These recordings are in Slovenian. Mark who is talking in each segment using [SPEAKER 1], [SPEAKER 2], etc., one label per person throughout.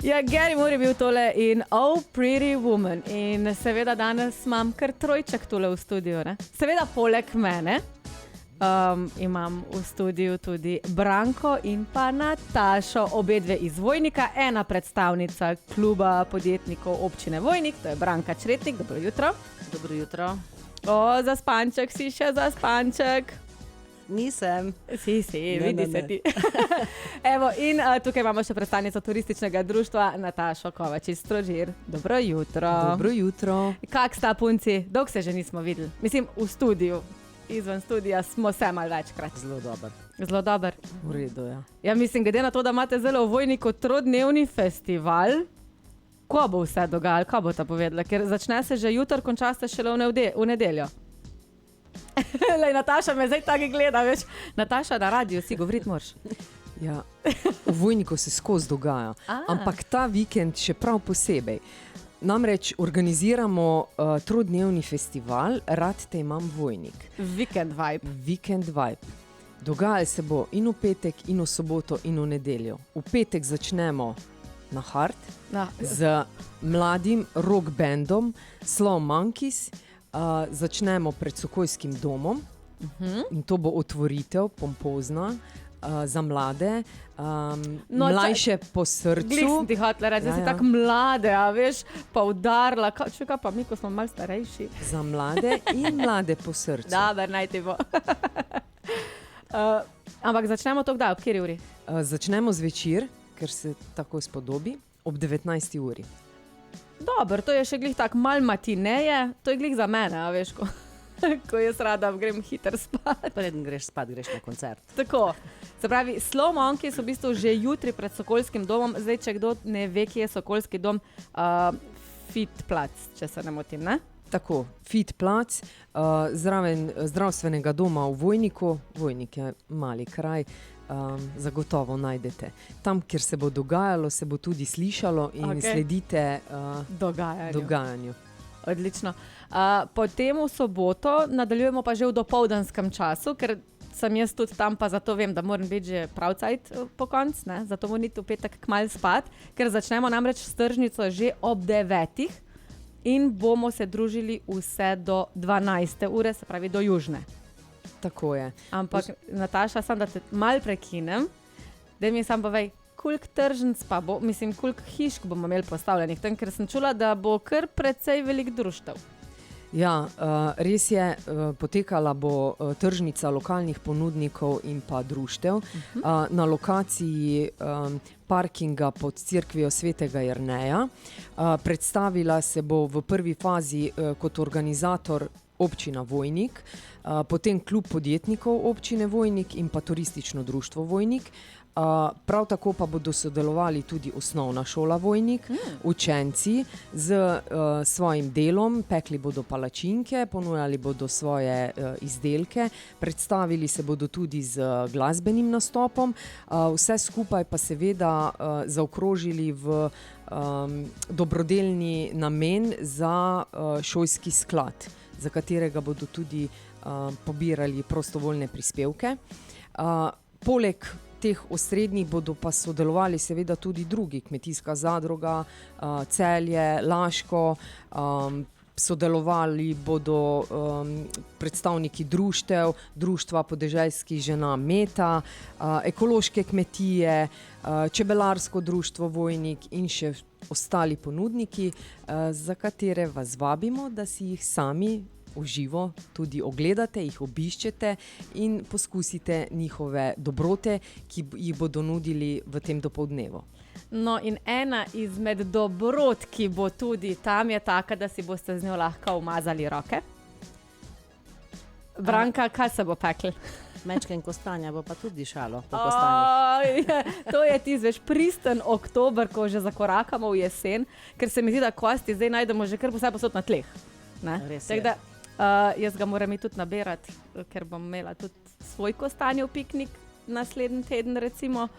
[SPEAKER 1] Ja, Gary Moore je bil tole in Oh Pretty Woman. In seveda danes imam kar trojček tole v studiu. Ne? Seveda poleg mene imam v studiu tudi Branko in pa Natašo, obe dve iz Vojnika, ena predstavnica kluba podjetnikov občine Vojnik, to je Branka Čretnik. Dobro jutro.
[SPEAKER 2] Dobro jutro.
[SPEAKER 1] O, zaspanček, si še zaspanček?
[SPEAKER 2] Nisem.
[SPEAKER 1] Si, vidi se ti. Evo, in tukaj imamo še predstavnico turističnega društva Natašo Kovačič Strožir. Dobro jutro.
[SPEAKER 3] Dobro jutro.
[SPEAKER 1] Kak sta punci? Dolgo se že nismo videli. Mislim, v studiu. Izven studija smo se malo večkrat.
[SPEAKER 2] Zelo dober.
[SPEAKER 1] Zelo dober.
[SPEAKER 2] V redu, ja.
[SPEAKER 1] Ja, mislim, glede na to, da imate zelo v Vojniku trodnevni festival, ko bo vse dogajalo, ko bo ta povedala? Ker začne se že jutro, konča se šele v nedeljo. Lej, Nataša me zdaj tako gleda, veš. Nataša, na radiju si govoriti moraš.
[SPEAKER 3] Ja, v Vojniku se skozi dogaja, ampak ta vikend še prav posebej. Namreč organiziramo trodnevni festival Rad te imam Vojnik.
[SPEAKER 1] Weekend vibe.
[SPEAKER 3] Weekend vibe. Dogajalo se bo in v petek, in v soboto, in v nedeljo. V petek začnemo na Hard z mladim rock bandom Slow Monkeys. Začnemo pred Sokojskim domom in to bo otvoritev pompozna za mlade, mlajše po srcu.
[SPEAKER 1] Glih sem ti hotela reči, da si tako mlade, a veš, pa udarila. Čekaj pa mi, ko smo malo starejši.
[SPEAKER 3] Za mlade in mlade po srcu.
[SPEAKER 1] Dobar, naj ti bo. Ampak začnemo to kdaj, ob kateri uri?
[SPEAKER 3] Začnemo zvečer, ker se tako spodobi, ob 19. uri.
[SPEAKER 1] Dobro, to je še glih tako mal matineje, to je glih za mene, a veš, ko jaz rada grem hiter spat.
[SPEAKER 2] Preden greš spat, greš na koncert.
[SPEAKER 1] Tako, se pravi, Slow Monkeys so v bistvu že jutri pred Sokolskim domom. Zdaj, če kdo ne ve, kje je Sokolski dom, Fit plac, če se ne motim, ne?
[SPEAKER 3] Tako, Fit plac, zraven zdravstvenega doma v Vojniku. Vojnik je mali kraj, zagotovo najdete. Tam, kjer se bo dogajalo, se bo tudi slišalo in sledite dogajanju.
[SPEAKER 1] Odlično. Potem v soboto nadaljujemo pa že v dopoldanskem času, ker sem jaz tudi tam, pa zato vem, da moram biti že prav cajt po konc, ne? Zato moram iti v petek kmalu spat, ker začnemo namreč s tržnico že ob 9. in bomo se družili vse do 12. ure, se pravi do južne.
[SPEAKER 3] Tako je.
[SPEAKER 1] Ampak, Nataša, sam da te mal prekinem, da mi sam povej, koliko tržnic pa bo, mislim, koliko hišk bomo imeli postavljenih tam, ker sem čula, da bo kar precej velik društev.
[SPEAKER 3] Ja, res je, potekala bo tržnica lokalnih ponudnikov in pa društev na lokaciji parkinga pod cerkvijo Svetega Jerneja. Predstavila se bo v prvi fazi kot organizator občina Vojnik, potem klub podjetnikov občine Vojnik in pa turistično društvo Vojnik. Prav tako pa bodo sodelovali tudi osnovna šola Vojnik, učenci z svojim delom, pekli bodo palačinke, ponujali bodo svoje izdelke, predstavili se bodo tudi z glasbenim nastopom, vse skupaj pa seveda zaokrožili v dobrodelni namen za šolski sklad, za katerega bodo tudi pobirali prostovoljne prispevke. Poleg teh osrednjih bodo pa sodelovali seveda tudi drugi, Kmetijska zadruga, Celje, Laško, sodelovali bodo predstavniki društev, društva podeželskih žena Meta, ekološke kmetije, čebelarsko društvo Vojnik in še ostali ponudniki, za katere vas vabimo, da si jih sami v živo tudi ogledate, jih obiščete in poskusite njihove dobrote, ki jih bodo nudili v tem dopoldnevu.
[SPEAKER 1] No, in ena izmed dobrot, ki bo tudi tam, je taka, da si boste z njo lahko umazali roke. Branka, kaj se bo pekli?
[SPEAKER 2] Mečke in kostanja bo pa tudi dišalo po kostanjih.
[SPEAKER 1] To je tisti, veš, pristen oktober, ko že zakorakamo v jesen, ker se mi zdi, da kosti zdaj najdemo že kar vse posod na tleh.
[SPEAKER 2] Res je.
[SPEAKER 1] Da, jaz ga moram tudi nabirati, ker bom imela tudi svoj kostanjev piknik naslednji teden, recimo.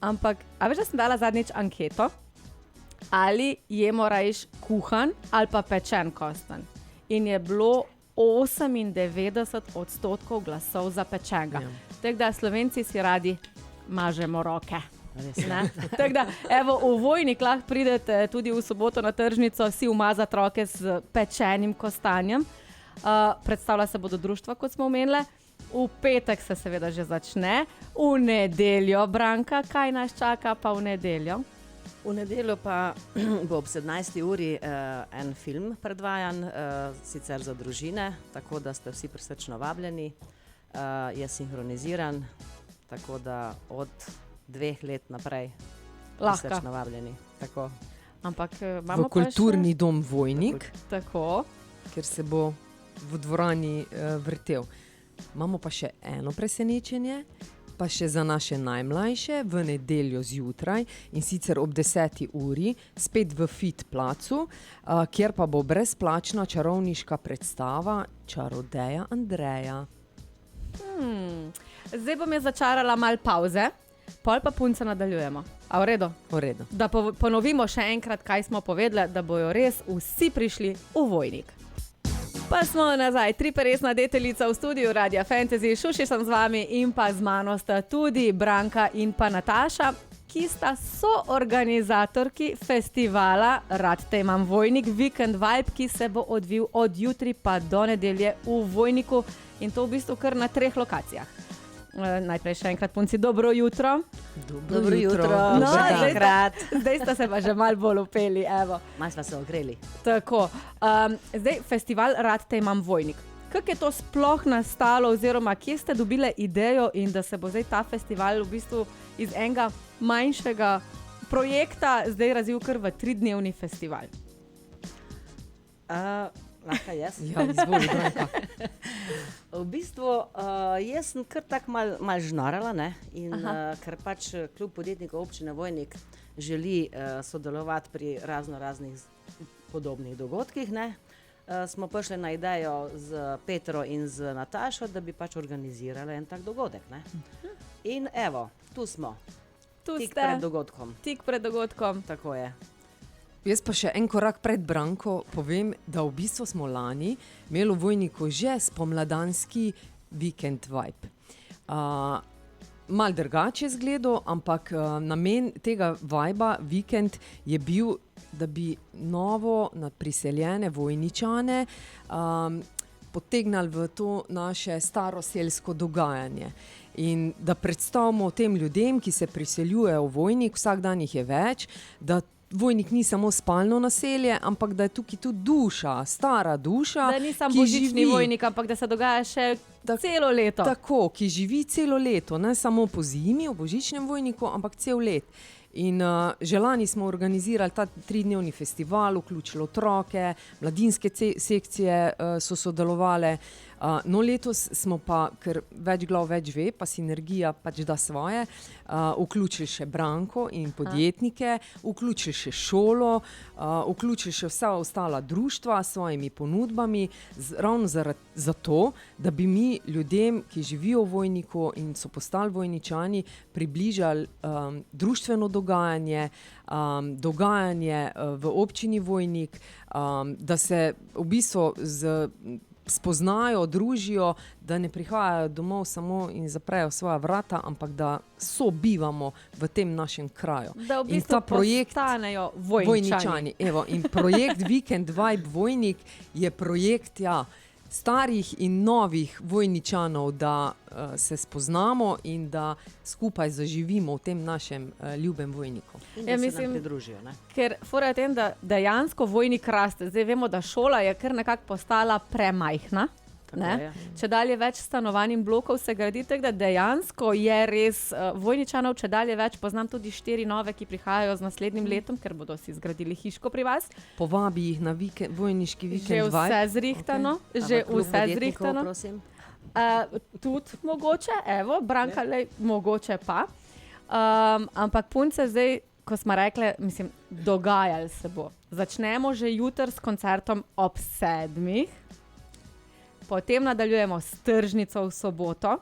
[SPEAKER 1] Ampak, a veš, da sem dala zadnjič anketo, ali jemo rajš kuhan ali pa pečen kostanj. In je bilo 98% glasov za pečenega. Tako da Slovenci si radi mažemo roke. Tako da, evo, v Vojnik lahko pridete tudi v soboto na tržnico, si umazati roke z pečenim kostanjem. Predstavlja se bodo društva, kot smo omenili. V petek se seveda že začne, v nedeljo, Branka, kaj nas čaka pa v nedeljo?
[SPEAKER 2] V nedeljo pa bo ob 17. uri en film predvajan, sicer za družine, tako da ste vsi prisrčno vabljeni. Je sinhroniziran, tako da od 2 let naprej prisrčno vabljeni. Tako.
[SPEAKER 1] Ampak
[SPEAKER 3] v kulturni dom Vojnik,
[SPEAKER 1] tako,
[SPEAKER 3] ker se bo v dvorani vrtel. Imamo pa še eno presenečenje, pa še za naše najmlajše v nedeljo zjutraj, in sicer ob 10. uri, spet v Fit placu, kjer pa bo brezplačna čarovniška predstava Čarodeja Andreja.
[SPEAKER 1] Zdaj bom jaz začarala malo pauze, pol pa punce nadaljujemo. A v redu?
[SPEAKER 3] V redu.
[SPEAKER 1] Da ponovimo še enkrat, kaj smo povedali, da bojo res vsi prišli v Vojnik. Pa smo nazaj, triperesna deteljica v studiu Radia Fantasy, Šuši sem z vami in pa z mano sta tudi Branka in pa Nataša, ki sta soorganizatorki festivala Rad te imam Vojnik, Weekend Vibe, ki se bo odvil od jutri pa do nedelje v Vojniku in to v bistvu kar na 3 lokacijah. Najprej še enkrat punci, dobro jutro.
[SPEAKER 2] Dobro jutro.
[SPEAKER 1] No, zdaj sta se pa že malo bolj upeli, evo.
[SPEAKER 2] Malo smo se ogreli.
[SPEAKER 1] Tako, zdaj festival Rad te imam Vojnik. Kako je to sploh nastalo oziroma kje ste dobile idejo in da se bo zdaj ta festival v bistvu iz enega manjšega projekta zdaj razvil kar v 3-dnevni festival?
[SPEAKER 2] Lahko jaz?
[SPEAKER 3] Ja, izvoli, Branka.
[SPEAKER 2] V bistvu jaz sem kar tako mal žnarala, ne? In ker pač klub podjetnikov občine Vojnik želi sodelovati pri raznih podobnih dogodkih, ne? Smo prišli na idejo z Petro in z Natašo, da bi pač organizirali en tak dogodek, ne? In evo, tu smo. Tik pred dogodkom.
[SPEAKER 1] Tik pred dogodkom.
[SPEAKER 2] Tako je.
[SPEAKER 3] Jaz pa še en korak pred Branko povem, da v bistvu smo lani imeli v Vojniku že spomladanski Weekend Vibe. Mal drugače izgledal, ampak namen tega vibea Weekend je bil, da bi novo priseljene Vojničane potegnali v to naše staroselsko dogajanje. In da predstavimo tem ljudem, ki se priseljujejo v Vojnik, vsak dan jih je več, da Vojnik ni samo spalno naselje, ampak da je tukaj tudi duša, stara duša.
[SPEAKER 1] Da ni samo božični Vojnik, ampak da se dogaja še celo leto.
[SPEAKER 3] Tako, ki živi celo leto, ne samo po zimi, v božičnem Vojniku, ampak cel let. In že lani smo organizirali ta 3-dnevni festival, vključili otroke, mladinske sekcije so sodelovale. No, letos smo pa, ker več glav več ve, pa sinergija pač da svoje, vključili še Branko in podjetnike, vključili še šolo, vključili še vsa ostala društva s svojimi ponudbami, ravno zato, da bi mi ljudem, ki živijo v Vojniku in so postali Vojničani, približali društveno dogajanje, dogajanje v občini Vojnik, da se v bistvu spoznajo, družijo, da ne prihajajo domov samo in zaprejo svoja vrata, ampak da sobivamo v tem našem kraju.
[SPEAKER 1] Da v bistvu postanejo Vojničani.
[SPEAKER 3] Evo, in projekt Weekend Vibe Vojnik je projekt, starih in novih Vojničanov, da se spoznamo in da skupaj zaživimo v tem našem ljubem Vojniku.
[SPEAKER 2] In da se nam pridružijo, ne?
[SPEAKER 1] Ker fora je tem, da dejansko Vojnik raste. Zdaj vemo, da šola je kar nekako postala premajhna. Če dalje več stanovanj in blokov se gradi, tako da dejansko je res Vojničanov, če dalje več, poznam tudi 4 nove, ki prihajajo z naslednjim letom, ker bodo si zgradili hiško pri vas.
[SPEAKER 3] Povabi jih na Vojniški Weekend Vibe.
[SPEAKER 1] Že vse zrihtano. Že vse zrihtano. Tudi mogoče, evo, Branka, mogoče pa. Ampak punce zdaj, ko smo rekli, mislim, dogajali se bo. Začnemo že jutri s koncertom ob 7. Potem nadaljujemo s tržnico v soboto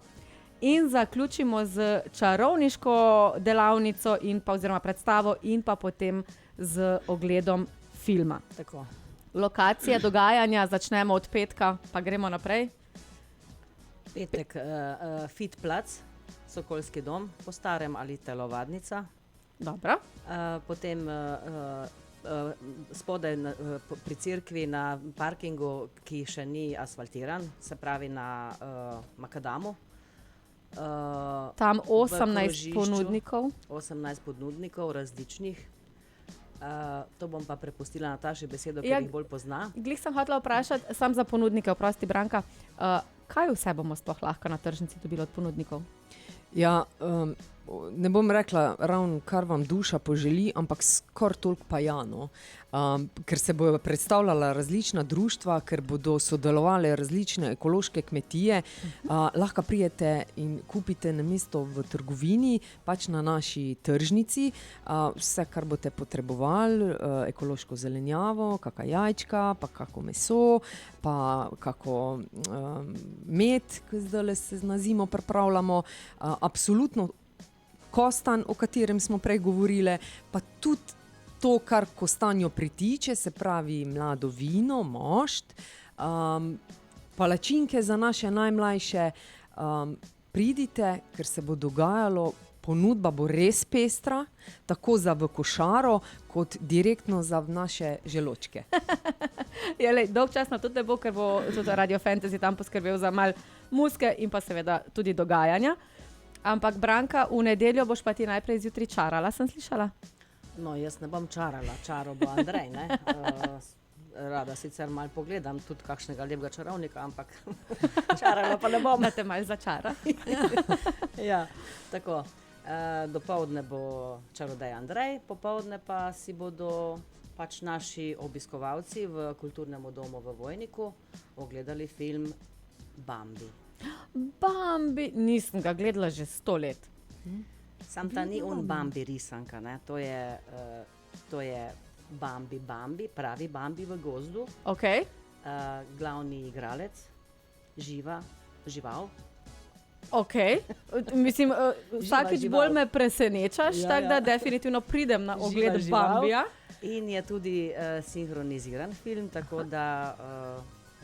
[SPEAKER 1] in zaključimo z čarovniško delavnico in pa oziroma predstavo in pa potem z ogledom filma.
[SPEAKER 2] Tako.
[SPEAKER 1] Lokacije dogajanja začnemo od petka, pa gremo naprej.
[SPEAKER 2] Petek, Fit plac, Sokolski dom, po starem ali telovadnica.
[SPEAKER 1] Dobro.
[SPEAKER 2] Potem spodaj pri cerkvi na parkingu, ki še ni asfaltiran, se pravi na Makadamu.
[SPEAKER 1] Tam
[SPEAKER 2] v
[SPEAKER 1] 18
[SPEAKER 2] krožišču.
[SPEAKER 1] ponudnikov.
[SPEAKER 2] 18 ponudnikov različnih. To bom pa prepustila Nataši besedo,
[SPEAKER 1] Ja,
[SPEAKER 2] ker jih bolj pozna.
[SPEAKER 1] Glih sem hotela vprašati, sam za ponudnike, oprosti Branka, kaj vse bomo sploh lahko na tržnici dobili od ponudnikov?
[SPEAKER 3] Ja, ne bom rekla ravno, kar vam duša poželi, ampak skoraj toliko pa ja, no. Ker se bodo predstavljala različna društva, ker bodo sodelovale različne ekološke kmetije, lahko prijete in kupite namesto v trgovini, pač na naši tržnici, vse, kar boste potrebovali, ekološko zelenjavo, kaka jajčka, pa kako meso, pa kako med, ki zdaj se na zimo pripravljamo, absolutno kostanj, o katerem smo prej govorili, pa tudi to, kar kostanjo pritiče, se pravi mlado vino, mošt, palačinke za naše najmlajše. Pridite, ker se bo dogajalo, ponudba bo res pestra, tako za v košaro, kot direktno za naše želočke.
[SPEAKER 1] Dolg čas na tudi ne bo, ker bo tudi Radio Fantasy tam poskrbel za malo muzike in pa seveda tudi dogajanja. Ampak Branka, v nedeljo boš pa ti najprej zjutraj čarala, sem slišala?
[SPEAKER 2] No, jaz ne bom čarala, čaro bo Andrej, ne. Rada sicer malo pogledam tudi kakšnega lepega čarovnika, ampak čarala pa ne bom.
[SPEAKER 1] Da te malo začara.
[SPEAKER 2] Ja, tako. Dopoldne bo čarodej Andrej, popoldne pa si bodo pač naši obiskovalci v kulturnem domu v Vojniku ogledali film Bambi.
[SPEAKER 1] Bambi, nisem ga gledala že 100 let.
[SPEAKER 2] Sam ta ni Bambi risanka, ne? To je Bambi, pravi Bambi v gozdu.
[SPEAKER 1] Ok.
[SPEAKER 2] Glavni igralec, žival.
[SPEAKER 1] Ok, mislim, vsakič
[SPEAKER 2] žival.
[SPEAKER 1] bolj me presenečaš, tako da definitivno pridem na ogled
[SPEAKER 2] žival.
[SPEAKER 1] Bambija.
[SPEAKER 2] In je tudi sinhroniziran film, tako da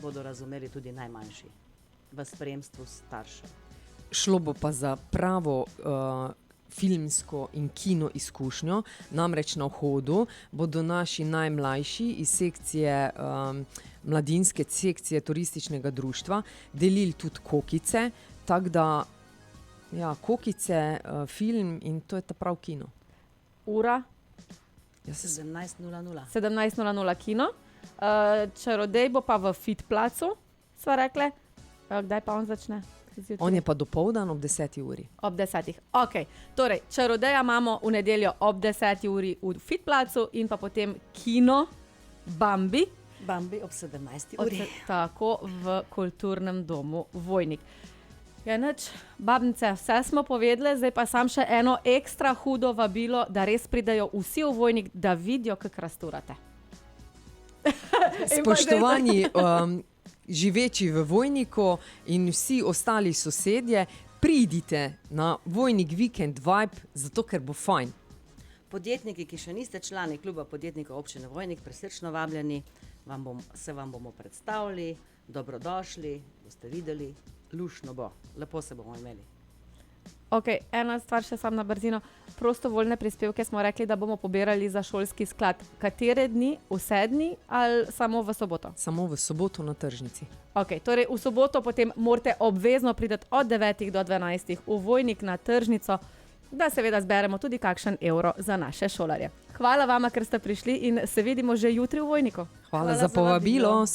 [SPEAKER 2] bodo razumeli tudi najmanjši v spremstvu staršev.
[SPEAKER 3] Šlo bo pa za pravo filmsko in kino izkušnjo, namreč na vhodu bodo naši najmlajši iz sekcije, mladinske sekcije turističnega društva delili tudi kokice, tako da, ja, kokice, film in to je ta prav kino.
[SPEAKER 1] Ura?
[SPEAKER 2] 17:00.
[SPEAKER 1] 17:00 kino. Čarodej bo pa v Fitplacu, sva rekle. Kdaj pa on začne? Zjutraj?
[SPEAKER 3] On je pa dopoldan ob 10. uri.
[SPEAKER 1] Ob 10. Ok, torej čarodeja imamo v nedeljo ob 10. uri v Fitplacu in pa potem kino Bambi.
[SPEAKER 2] Bambi ob 17. uri.
[SPEAKER 1] Tako v kulturnem domu Vojnik. Ja, nič, babnice, vse smo povedali, zdaj pa sam še eno ekstra hudo vabilo, da res pridejo vsi v Vojnik, da vidijo, kako rasturate.
[SPEAKER 3] Spoštovani živeči v Vojniku in vsi ostali sosedje, pridite na Vojnik Weekend Vibe, zato ker bo fajn.
[SPEAKER 2] Podjetniki, ki še niste člani kluba podjetnikov občine Vojnik, presrčno vabljeni, se vam bomo predstavili, dobrodošli, boste videli, lušno bo, lepo se bomo imeli.
[SPEAKER 1] Ok, ena stvar še sam na brzino. Prostovoljne prispevke smo rekli, da bomo pobirali za šolski sklad. Katere dni? Vse dni ali samo v soboto?
[SPEAKER 3] Samo v soboto na tržnici.
[SPEAKER 1] Ok, torej v soboto potem morate obvezno priti od 9 do 12 v Vojnik na tržnico, da seveda zberemo tudi kakšen evro za naše šolarje. Hvala vama, ker ste prišli in se vidimo že jutri v Vojniku.
[SPEAKER 3] Hvala za povabilo.